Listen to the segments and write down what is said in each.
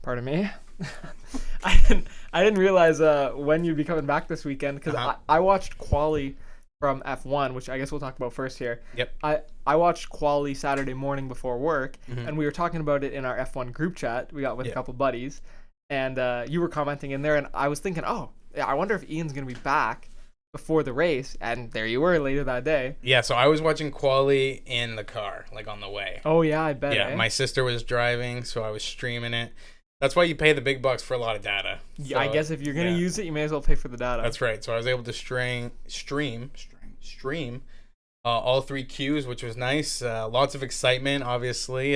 Pardon me. I didn't realize when you'd be coming back this weekend because I watched quali from F1, which I guess we'll talk about first here. Yep. I watched quali Saturday morning before work, and we were talking about it in our F1 group chat we got with a couple buddies, and you were commenting in there, and I was thinking, oh, I wonder if Ian's going to be back before the race, and there you were later that day. Yeah, so I was watching quali in the car, like on the way. Oh, yeah, I bet. Yeah, my sister was driving, so I was streaming it. That's why you pay the big bucks for a lot of data. Yeah, So, I guess if you're going to use it, you may as well pay for the data. That's right. So I was able to stream all 3 Qs, which was nice. Lots of excitement, obviously.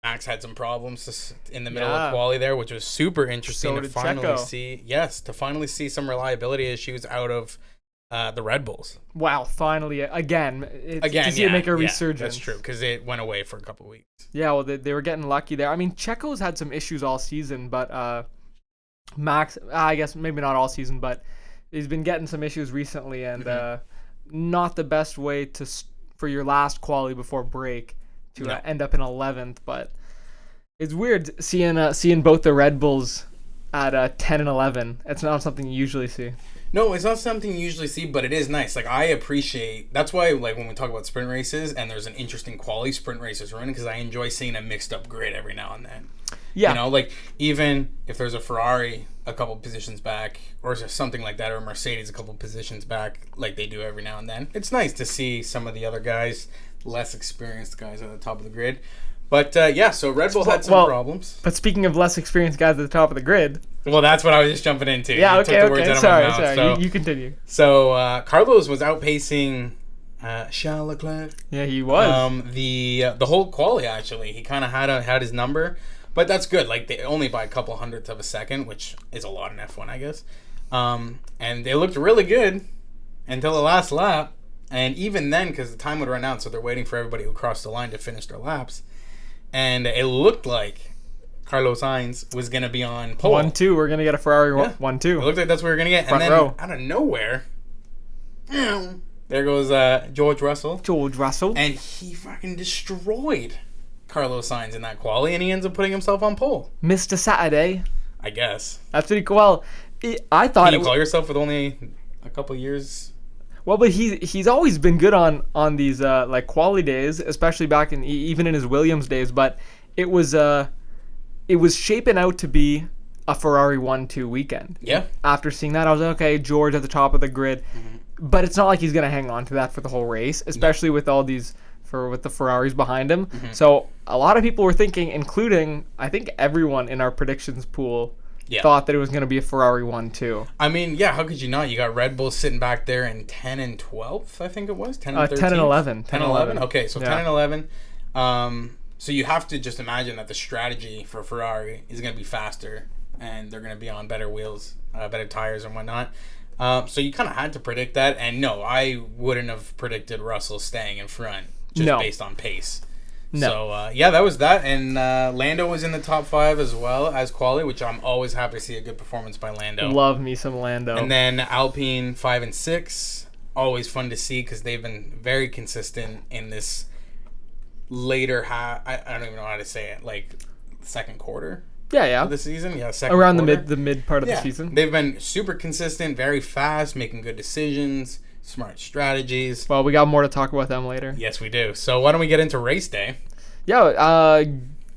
Max had some problems in the middle of quali there, which was super interesting to finally see. Yes, to finally see some reliability issues out of the Red Bulls. Wow, finally, again, to see it make a resurgence. That's true, because it went away for a couple of weeks. Yeah, well, they were getting lucky there. I mean, Checo's had some issues all season, but Max, I guess maybe not all season, but he's been getting some issues recently, and not the best way for your last quali before break to end up in 11th. But it's weird seeing both the Red Bulls at 10 and 11. It's not something you usually see. No, it's not something you usually see, but it is nice. Like, I appreciate... That's why, like, when we talk about sprint races and there's an interesting quality sprint races running, because I enjoy seeing a mixed-up grid every now and then. Yeah. You know, like, even if there's a Ferrari a couple positions back, or something like that, or a Mercedes a couple positions back, like they do every now and then, it's nice to see some of the other guys, less experienced guys at the top of the grid. But, so Red Bull had some problems. But speaking of less experienced guys at the top of the grid... Well, that's what I was just jumping into. Yeah, okay. Sorry. So, you continue. So, Carlos was outpacing Charles Leclerc. Yeah, he was. The whole quali, actually. He kind of had his number. But that's good. Like, they only by a couple hundredths of a second, which is a lot in F1, I guess. And they looked really good until the last lap. And even then, because the time would run out, so they're waiting for everybody who crossed the line to finish their laps. And it looked like Carlos Sainz was going to be on pole. 1-2. We're going to get a Ferrari 1-2. It looked like that's what we were going to get. Front and then row. Out of nowhere, there goes George Russell. And he fucking destroyed Carlos Sainz in that quali, and he ends up putting himself on pole. Mr. Saturday. I guess. That's pretty cool. Well, I thought... Can you call yourself with only a couple years... Well, but he's always been good on these like quali days, especially back in even in his Williams days. But it was shaping out to be a Ferrari 1-2 weekend. Yeah. After seeing that, I was like, okay, George at the top of the grid, but it's not like he's gonna hang on to that for the whole race, especially with all these with the Ferraris behind him. So a lot of people were thinking, including I think everyone in our predictions pool. Yeah. Thought that it was going to be a Ferrari 1-2. I mean, yeah, how could you not? You got Red Bull sitting back there in 10 and 12th, I think it was? 10 and 13? 10 and 11. 10 and 11. Okay, so 10 and 11. So you have to just imagine that the strategy for Ferrari is going to be faster, and they're going to be on better wheels, better tires and whatnot. So you kind of had to predict that. And no, I wouldn't have predicted Russell staying in front just based on pace. No. So, that was that. And Lando was in the top 5 as well as quali, which I'm always happy to see a good performance by Lando. Love me some Lando. And then Alpine 5 and 6, always fun to see because they've been very consistent in this later half. I don't even know how to say it, like second quarter. Yeah. Of the season. Yeah, second around quarter. the mid part of the season. They've been super consistent, very fast, making good decisions. Smart strategies. Well, we got more to talk about them later. Yes, we do. So why don't we get into race day? Yeah,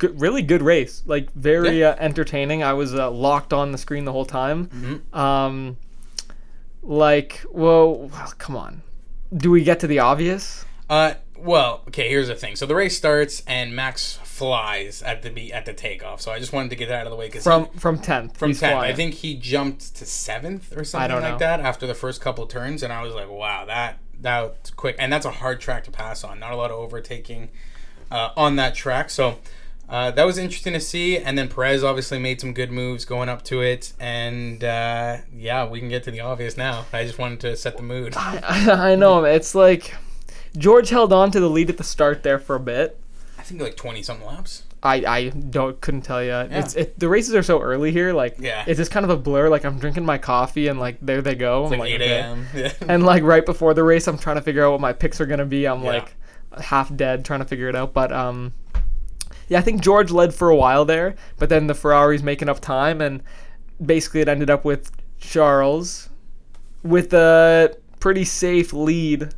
really good race. Like, very entertaining. I was locked on the screen the whole time. Well, come on. Do we get to the obvious? Well, okay, here's the thing. So the race starts, and Max flies at the takeoff. So I just wanted to get that out of the way. From 10th. From 10th. I think he jumped to 7th or something like that after the first couple turns, and I was like, wow, that's quick. And that's a hard track to pass on. Not a lot of overtaking on that track. So that was interesting to see. And then Perez obviously made some good moves going up to it. And, we can get to the obvious now. I just wanted to set the mood. I know. It's like... George held on to the lead at the start there for a bit. I think like 20-something laps. I couldn't tell you. Yeah. The races are so early here. Like, it's just kind of a blur. Like, I'm drinking my coffee and like there they go. It's like 8 a.m. Okay. And like right before the race, I'm trying to figure out what my picks are gonna be. I'm like half dead trying to figure it out. But Yeah, I think George led for a while there, but then the Ferraris making up time, and basically it ended up with Charles with a pretty safe lead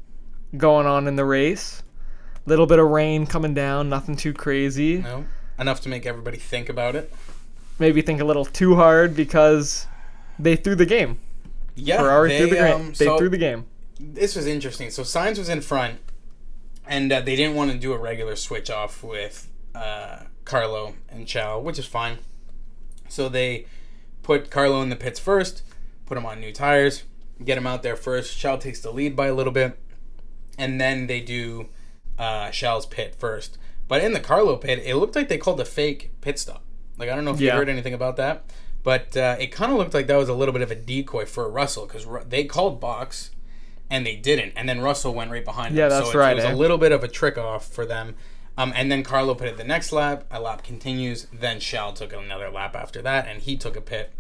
going on in the race. Little bit of rain coming down, nothing too crazy. No, enough to make everybody think about it. Maybe think a little too hard because they threw the game. Yeah, Ferrari threw the game. This was interesting. So Sainz was in front, and they didn't want to do a regular switch off with Carlo and Chow, which is fine. So they put Carlo in the pits first, put him on new tires, get him out there first. Chow takes the lead by a little bit, and then they do Chow's pit first. But in the Carlo pit, it looked like they called a fake pit stop. Like, I don't know if you heard anything about that, but it kind of looked like that was a little bit of a decoy for Russell, because they called box, and they didn't, and then Russell went right behind him. Yeah, that's right. It was a little bit of a trick off for them. And then Carlo put it the next lap. A lap continues. Then Shell took another lap after that, and he took a pit.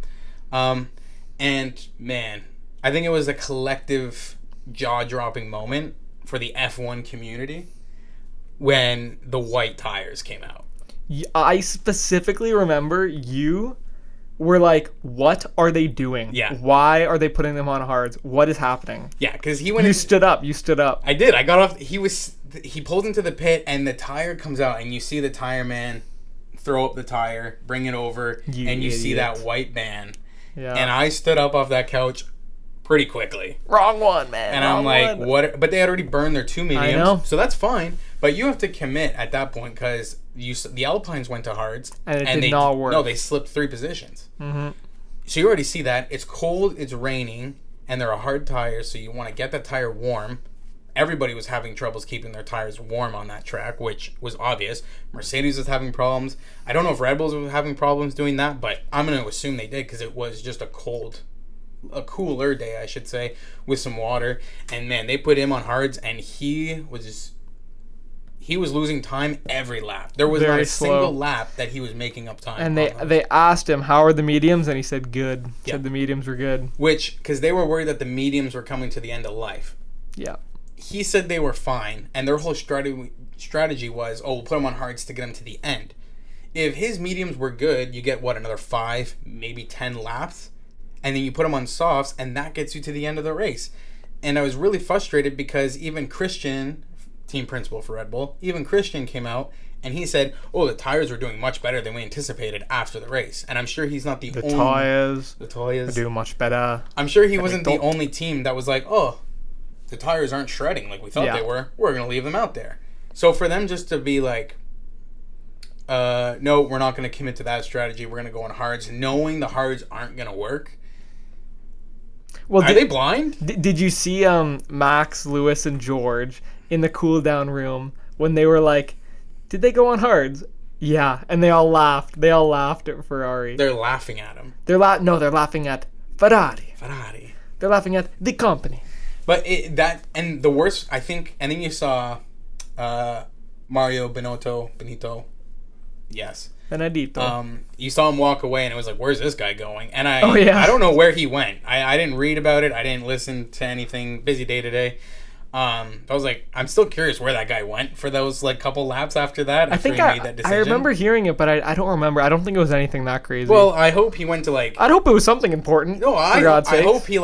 And, man, I think it was a collective jaw-dropping moment for the F1 community when the white tires came out. I specifically remember you were like, what are they doing? Yeah. Why are they putting them on hards? What is happening? Yeah, because he went... You stood up. I did. I got off... He pulled into the pit, and the tire comes out, and you see the tire man throw up the tire, bring it over, and you see that white band. Yeah. And I stood up off that couch pretty quickly. Wrong one, man. And I'm like, what? But they had already burned their two mediums. I know. So that's fine. But you have to commit at that point, because the Alpines went to hards. And it did not work. No, they slipped 3 positions. Mm-hmm. So you already see that. It's cold, it's raining, and there are hard tires, so you want to get that tire warm. Everybody was having troubles keeping their tires warm on that track, which was obvious. Mercedes was having problems. I don't know if Red Bulls was having problems doing that, but I'm going to assume they did, because it was just a cooler day, I should say, with some water. And man, they put him on hards, and he was losing time every lap. There was not a single lap that he was making up time. And they asked him, how are the mediums? And he said, good. Yeah. Said the mediums were good. Because they were worried that the mediums were coming to the end of life. Yeah. He said they were fine, and their whole strategy was, we'll put them on hards to get them to the end. If his mediums were good, you get, another 5, maybe 10 laps, and then you put them on softs, and that gets you to the end of the race. And I was really frustrated because even Christian, team principal for Red Bull, even Christian came out, and he said, the tires were doing much better than we anticipated after the race. And I'm sure he's not the only... The tires do much better. I'm sure he wasn't the only team that was like, the tires aren't shredding like we thought they were. We're going to leave them out there. So for them just to be like, no, we're not going to commit to that strategy. We're going to go on hards, knowing the hards aren't going to work. Well, are they blind? Did you see Max, Lewis, and George in the cool down room when they were like, did they go on hards? Yeah, and they all laughed. They all laughed at Ferrari. They're laughing at him. They're laughing at Ferrari. They're laughing at the company. But and the worst, I think, and then you saw Mario Benito. Yes. Benedito. You saw him walk away, and it was like, where's this guy going? And I don't know where he went. I didn't read about it. I didn't listen to anything. Busy day today. I was like, I'm still curious where that guy went for those couple laps after that. I think he made that decision. I remember hearing it, but I don't remember. I don't think it was anything that crazy. Well, I hope he went to I'd hope it was something important. No, I hope he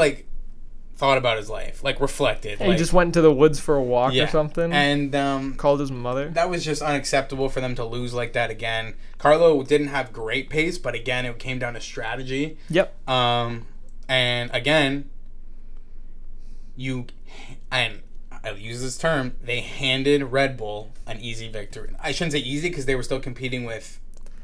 thought about his life, reflected. He just went into the woods for a walk or something. And called his mother. That was just unacceptable for them to lose like that again. Carlo didn't have great pace, but again, it came down to strategy. Yep. And again, I'll use this term, they handed Red Bull an easy victory. I shouldn't say easy because they were still competing with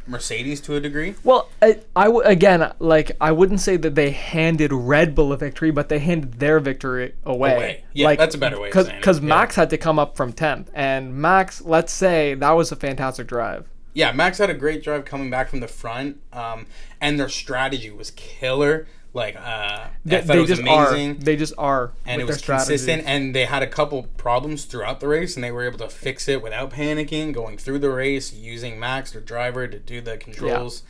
Mercedes to a degree. Well, I wouldn't say that they handed Red Bull a victory, but they handed their victory away. Yeah, that's a better way of saying it. Because Max had to come up from 10th, and Max, let's say, that was a fantastic drive. Yeah, Max had a great drive coming back from the front, and their strategy was killer. They just amazing. They just are. And it was consistent, and they had a couple problems throughout the race, and they were able to fix it without panicking, going through the race, using Max, their driver, to do the controls.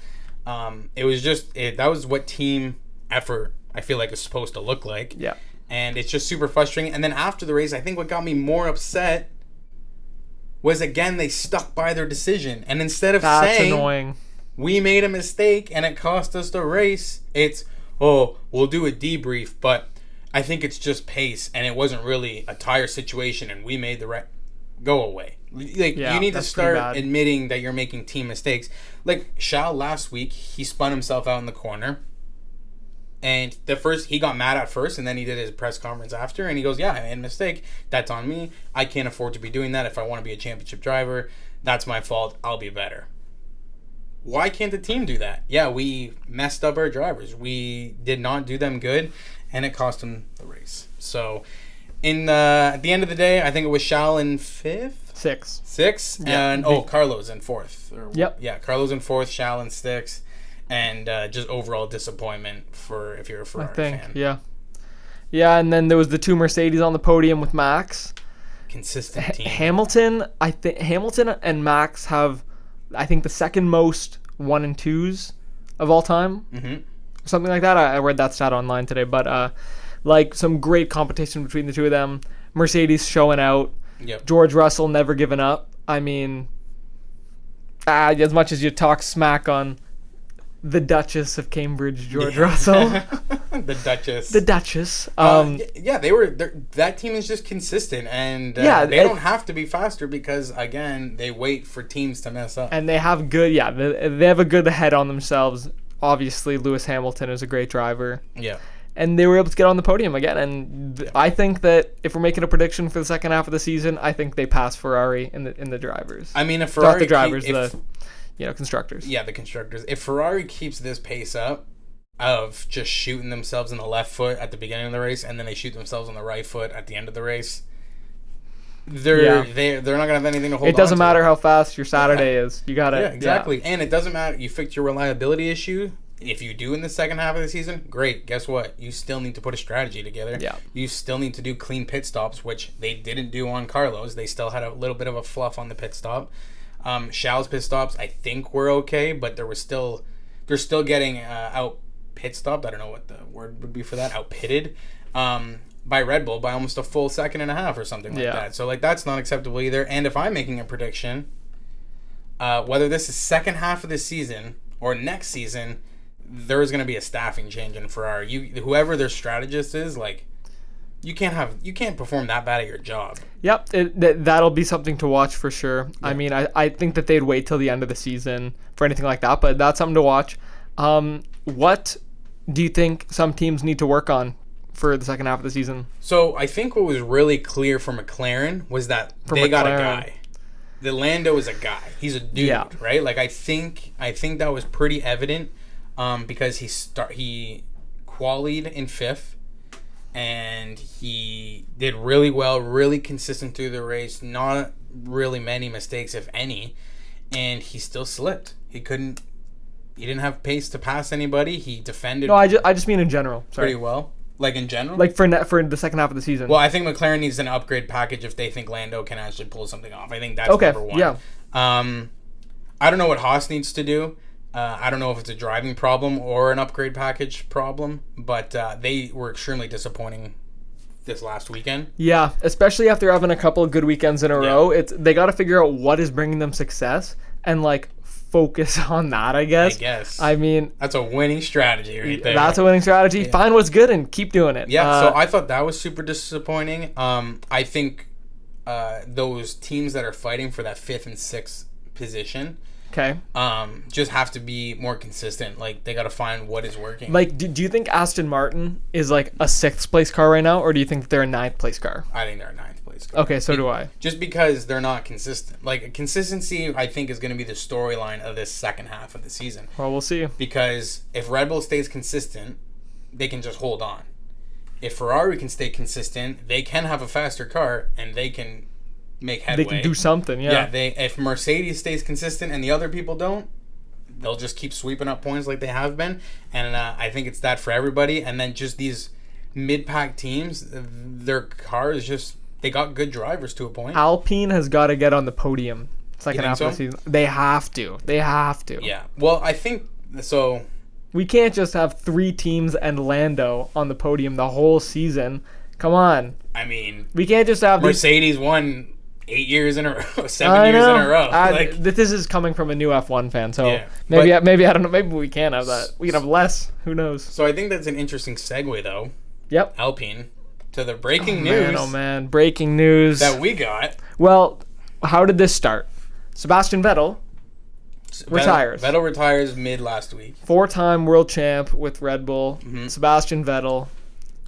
Yeah. It was just, that was what team effort, I feel like, is supposed to look like. Yeah. And it's just super frustrating. And then after the race, I think what got me more upset was, again, they stuck by their decision. And instead of That's saying, annoying. We made a mistake and it cost us the race, it's, oh, we'll do a debrief, but I think it's just pace and it wasn't really a tire situation and we made the right. Go away. Like, you need to start admitting that you're making team mistakes. Like, Charles last week, he spun himself out in the corner. And he got mad at first, and then he did his press conference after, and he goes, yeah, I made a mistake. That's on me. I can't afford to be doing that. If I want to be a championship driver, that's my fault. I'll be better. Why can't the team do that? Yeah, we messed up our drivers. We did not do them good, and it cost them the race. So, at the end of the day, I think it was Charles in fifth? Sixth? Yeah. And, Carlos in fourth. Yep. Yeah, Carlos in fourth, Charles in sixth. And just overall disappointment if you're a Ferrari fan. Yeah, and then there was the 2 Mercedes on the podium with Max. Consistent team. Hamilton and Max have, I think, the second most 1 and 2s of all time. Mm-hmm. Something like that. I read that stat online today. But like some great competition between the two of them. Mercedes showing out. Yep. George Russell never giving up. I mean, as much as you talk smack on the Duchess of Cambridge, George Russell. The Duchess. That team is just consistent, and they don't have to be faster because, again, they wait for teams to mess up. And they have they have a good head on themselves. Obviously, Lewis Hamilton is a great driver. Yeah. And they were able to get on the podium again. And I think that if we're making a prediction for the second half of the season, I think they pass Ferrari in the drivers. I mean, if Ferrari... Not the drivers, constructors. Yeah, the constructors. If Ferrari keeps this pace up of just shooting themselves in the left foot at the beginning of the race and then they shoot themselves on the right foot at the end of the race, they're not going to have anything to hold on to. It doesn't matter how fast your Saturday is. You got to... Yeah, exactly. Yeah. And it doesn't matter. You fix your reliability issue. If you do in the second half of the season, great. Guess what? You still need to put a strategy together. Yeah. You still need to do clean pit stops, which they didn't do on Carlos. They still had a little bit of a fluff on the pit stop. Charles' pit stops, I think, were okay, but they're still getting out pit stopped. I don't know what the word would be for that. Out pitted by Red Bull by almost a full second and a half or something like that. So that's not acceptable either. And if I'm making a prediction, whether this is second half of this season or next season, there's going to be a staffing change in Ferrari. Whoever their strategist is, like, you can't perform that bad at your job. Yep, that'll be something to watch for sure. Yeah. I mean, I think that they'd wait till the end of the season for anything like that, but that's something to watch. What do you think some teams need to work on for the second half of the season? So I think what was really clear for McLaren was that they got a guy. The Lando is a guy. He's a dude, right? Like I think that was pretty evident because he qualied in 5th. And he did really well, really consistent through the race, not really many mistakes, if any, and he still slipped. He didn't have pace to pass anybody. He defended. No, I just mean in general. Sorry. Pretty well. Like in general? Like for the second half of the season. Well, I think McLaren needs an upgrade package if they think Lando can actually pull something off. I think that's number one. Yeah. I don't know what Haas needs to do. I don't know if it's a driving problem or an upgrade package problem, but they were extremely disappointing this last weekend. Yeah, especially after having a couple of good weekends in a row. They got to figure out what is bringing them success and focus on that, I guess. I mean, that's a winning strategy right there. That's a winning strategy. Yeah. Find what's good and keep doing it. Yeah, so I thought that was super disappointing. I think those teams that are fighting for that 5th and 6th position just have to be more consistent. Like, they got to find what is working. Like, do you think Aston Martin is a 6th place car right now, or do you think they're a 9th place car? I think they're a 9th place car. Okay, so do I. Just because they're not consistent. Like, consistency, I think, is going to be the storyline of this second half of the season. Well, we'll see. Because if Red Bull stays consistent, they can just hold on. If Ferrari can stay consistent, they can have a faster car, and they can make headway. They can do something, if Mercedes stays consistent and the other people don't, they'll just keep sweeping up points like they have been. And I think it's that for everybody. And then just these mid-pack teams, their cars they got good drivers to a point. Alpine has got to get on the podium second half of the season. They have to. Yeah. Well, I think so. We can't just have 3 teams and Lando on the podium the whole season. Come on. I mean, we can't just have Mercedes won 8 years in a row, 7 years in a row. This is coming from a new F1 fan, so maybe I don't know. Maybe we can have that. We can have less. Who knows? So I think that's an interesting segue, though. Yep. Alpine to the breaking news. Oh man, breaking news that we got. Well, how did this start? Sebastian Vettel retires. Vettel retires mid last week. 4-time world champ with Red Bull. Mm-hmm. Sebastian Vettel,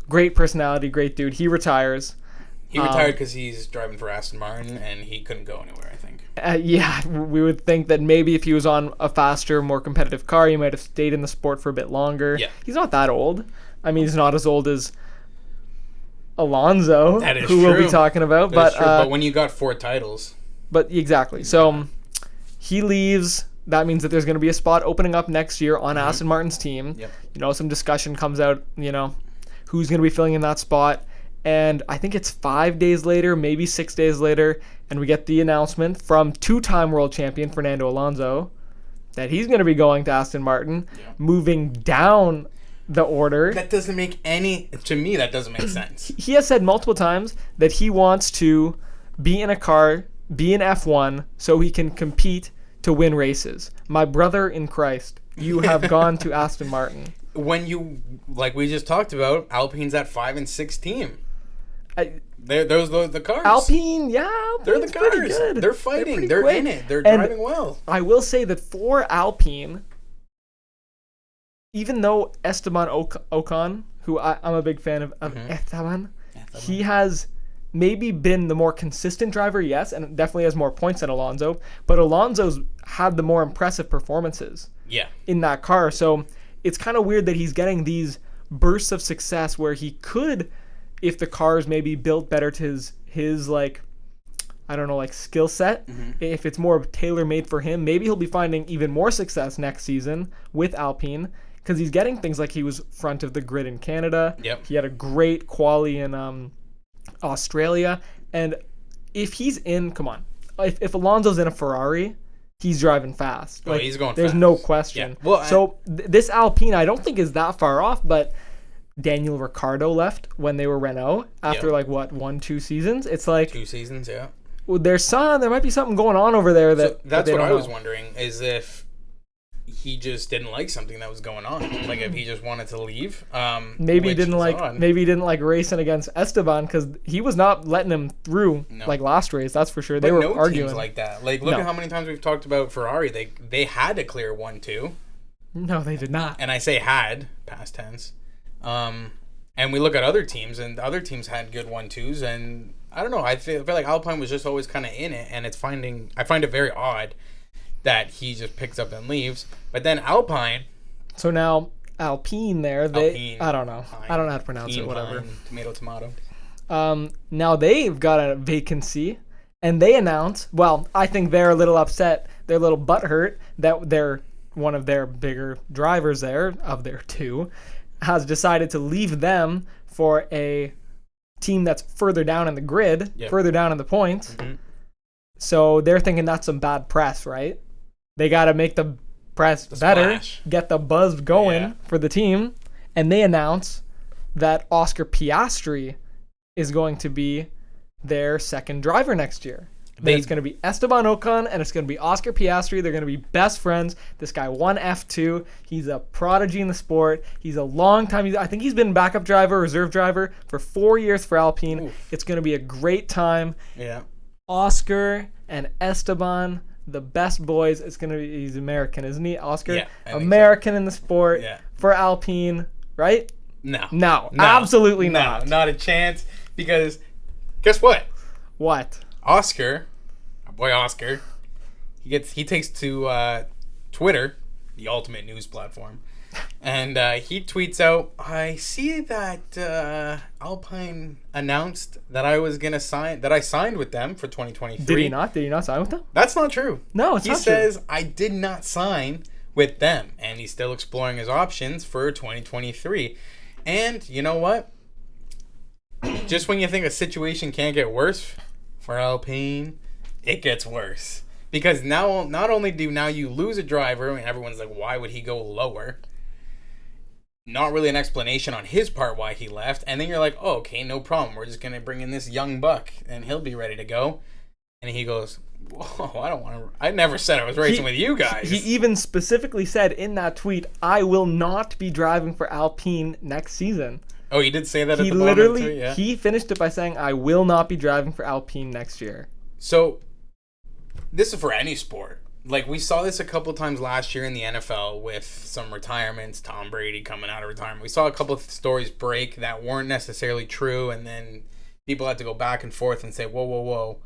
great personality, great dude. He retires. He retired because he's driving for Aston Martin and he couldn't go anywhere, I think. Yeah, we would think that maybe if he was on a faster, more competitive car, he might have stayed in the sport for a bit longer. Yeah. He's not that old. I mean, he's not as old as Alonso, that is who true. we'll be talking about. But when you got 4 titles. But exactly. So he leaves. That means that there's going to be a spot opening up next year on Aston Martin's team. Yep. You know, some discussion comes out, you know, who's going to be filling in that spot. And I think it's 5 days later, maybe 6 days later, and we get the announcement from 2-time world champion Fernando Alonso that he's going to be going to Aston Martin, moving down the order. That doesn't make to me, that doesn't make sense. He has said multiple times that he wants to be in a car, be in F1, so he can compete to win races. My brother in Christ, you have gone to Aston Martin. When you, like we just talked about, Alpine's that 5 and 6 team. They're the cars. Alpine, they're the cars. Good. They're fighting. They're quick. in it. They're driving well. I will say that for Alpine, even though Esteban Ocon, who I'm a big fan of Esteban, he has maybe been the more consistent driver, yes, and definitely has more points than Alonso, but Alonso's had the more impressive performances in that car. So it's kind of weird that he's getting these bursts of success where he could, if the cars maybe built better to his like, I don't know, like skill set, if it's more tailor-made for him, maybe he'll be finding even more success next season with Alpine, because he's getting things like he was front of the grid in Canada. Yep. He had a great quali in Australia. And if he's in, come on, if Alonso's in a Ferrari, he's driving fast. Like, he's going there's fast. no question. Yeah. Well, so this Alpine, I don't think is that far off, but Daniel Ricciardo left when they were Renault after 1-2 seasons. It's like 2 seasons, yeah. Well, there might be something going on over there that's what I was wondering, is if he just didn't like something that was going on, like if he just wanted to leave. Maybe he didn't like racing against Esteban, because he was not letting him through like last race. That's for sure. They were arguing teams like that. Like look at how many times we've talked about Ferrari. They had to clear 1-2. No, they did not. And I say had, past tense. And we look at other teams, and other teams had good 1-2s, and I don't know. I feel like Alpine was just always kind of in it, and I find it very odd that he just picks up and leaves. But then Alpine. So now Alpine there, I don't know. I don't know how to pronounce it. Whatever. Tomato. Now they've got a vacancy, and they announce. Well, I think they're a little upset. They're a little butthurt that one of their bigger drivers there, of their 2, has decided to leave them for a team that's further down in the grid, further down in the points. So they're thinking that's some bad press, right? They got to make the press better, get the buzz going for the team, and they announce that Oscar Piastri is going to be their second driver next year. It's going to be Esteban Ocon, and it's going to be Oscar Piastri. They're going to be best friends. This guy won F2. He's a prodigy in the sport. He's a long time. I think he's been backup driver, reserve driver for 4 years for Alpine. Oof. It's going to be a great time. Yeah. Oscar and Esteban, the best boys. He's American, isn't he? Oscar? Yeah, American in the sport for Alpine, right? No, absolutely not. Not a chance, because guess what? What? Oscar, our boy Oscar, he takes to Twitter, the ultimate news platform, and he tweets out, "I see that Alpine announced that I signed with them for 2023." Did he not? Did he not sign with them? That's not true. No, it's not true. He says, "I did not sign with them," and he's still exploring his options for 2023. And you know what? Just when you think a situation can't get worse for Alpine, it gets worse. Because now, not only do you lose a driver, and everyone's like, why would he go lower? Not really an explanation on his part why he left. And then you're like, oh, okay, no problem. We're just going to bring in this young buck, and he'll be ready to go. And he goes, whoa, I don't want to. I never said I was racing with you guys. He even specifically said in that tweet, I will not be driving for Alpine next season. Oh, he did say that at the bottom of the tweet? Yeah. He finished it by saying, I will not be driving for Alpine next year. So, this is for any sport. Like, we saw this a couple times last year in the NFL with some retirements, Tom Brady coming out of retirement. We saw a couple of stories break that weren't necessarily true, and then people had to go back and forth and say, whoa.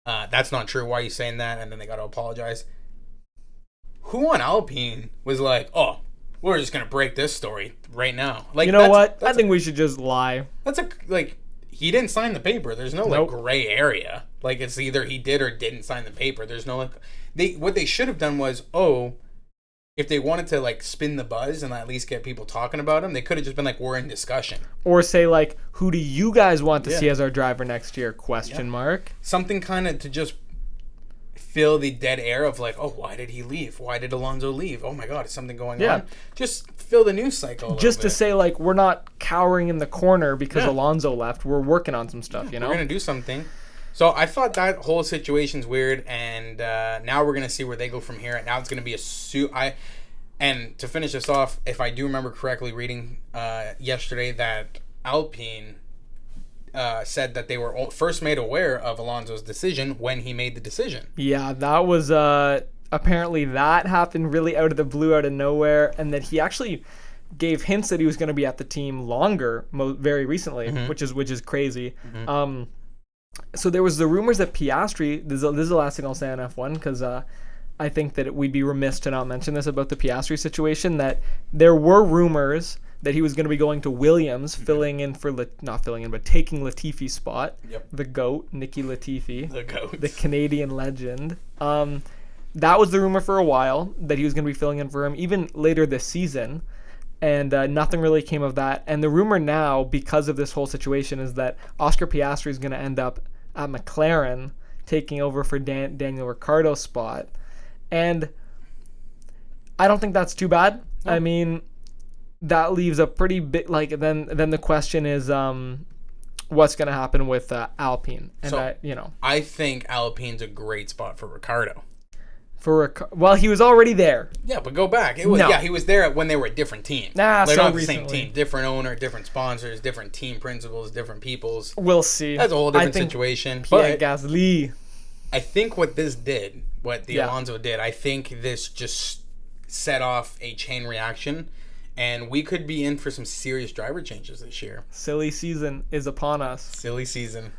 That's not true. Why are you saying that? And then they got to apologize. Who on Alpine was like, oh, we're just going to break this story right now? Like, you know what? I think we should just lie. He didn't sign the paper. There's no, gray area. Like, it's either he did or didn't sign the paper. There's no, what they should have done was, if they wanted to, spin the buzz and at least get people talking about him, they could have just been like, we're in discussion. Or say, who do you guys want to see as our driver next year? Question mark. Something kind of to just fill the dead air of why did he leave? Why did Alonso leave? Oh my God, is something going on? Just fill the news cycle just to say, we're not cowering in the corner because Alonso left. We're working on some stuff, you know? We're going to do something. So I thought that whole situation's weird, and now we're going to see where they go from here. Now it's going to be a suit. And to finish this off, if I do remember correctly reading yesterday that Alpine said that they were first made aware of Alonso's decision when he made the decision. Yeah, that was apparently that happened really out of the blue, out of nowhere, and that he actually gave hints that he was going to be at the team longer, very recently, which is crazy. So there was the rumors that Piastri, this is the last thing I'll say on F1, because I think that we'd be remiss to not mention this about the Piastri situation, that there were rumors that he was going to be going to Williams, taking Latifi's spot. Yep. The GOAT, Nicky Latifi. The GOAT. The Canadian legend. That was the rumor for a while, that he was going to be filling in for him, even later this season. And nothing really came of that. And the rumor now, because of this whole situation, is that Oscar Piastri is going to end up at McLaren, taking over for Daniel Ricciardo's spot. And I don't think that's too bad. No. I mean, that leaves a pretty big, then the question is, what's going to happen with Alpine? And I think Alpine's a great spot for Ricciardo. Well, he was already there. Yeah, but go back. He was there when they were a different team. Not the same team. Different owner, different sponsors, different team principals, different peoples. We'll see. That's a whole different situation. Pierre Gasly. I think what Alonso did, I think this just set off a chain reaction, and we could be in for some serious driver changes this year. Silly season is upon us. Silly season.